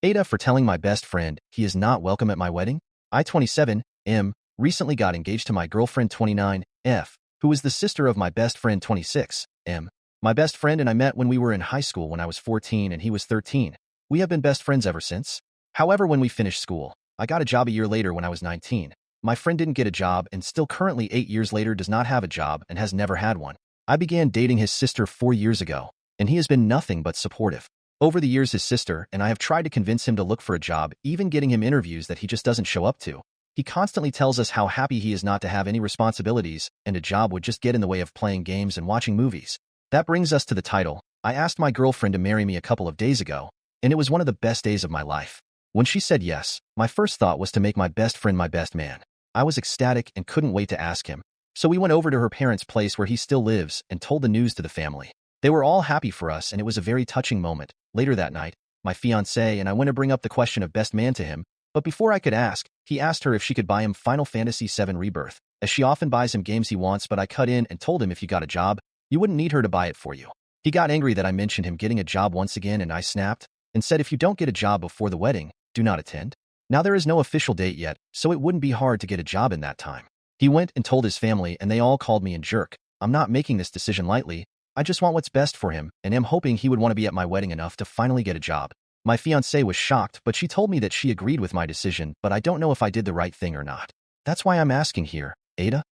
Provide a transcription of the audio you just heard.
Aitah for telling my best friend he is not welcome at my wedding. I, 27, M, recently got engaged to my girlfriend 29, F, who is the sister of my best friend 26, M. My best friend and I met when we were in high school when I was 14 and he was 13. We have been best friends ever since. However, when we finished school, I got a job a year later when I was 19. My friend didn't get a job and still currently 8 years later does not have a job and has never had one. I began dating his sister 4 years ago, and he has been nothing but supportive. Over the years, his sister and I have tried to convince him to look for a job, even getting him interviews that he just doesn't show up to. He constantly tells us how happy he is not to have any responsibilities, and a job would just get in the way of playing games and watching movies. That brings us to the title. I asked my girlfriend to marry me a couple of days ago, and it was one of the best days of my life. When she said yes, my first thought was to make my best friend my best man. I was ecstatic and couldn't wait to ask him. So we went over to her parents' place where he still lives and told the news to the family. They were all happy for us, and it was a very touching moment. Later that night, my fiancée and I went to bring up the question of best man to him, but before I could ask, he asked her if she could buy him Final Fantasy VII Rebirth, as she often buys him games he wants, but I cut in and told him if you got a job, you wouldn't need her to buy it for you. He got angry that I mentioned him getting a job once again, and I snapped and said if you don't get a job before the wedding, do not attend. Now there is no official date yet, so it wouldn't be hard to get a job in that time. He went and told his family, and they all called me a jerk. I'm not making this decision lightly. I just want what's best for him, and am hoping he would want to be at my wedding enough to finally get a job. My fiancée was shocked, but she told me that she agreed with my decision, but I don't know if I did the right thing or not. That's why I'm asking here, Aitah.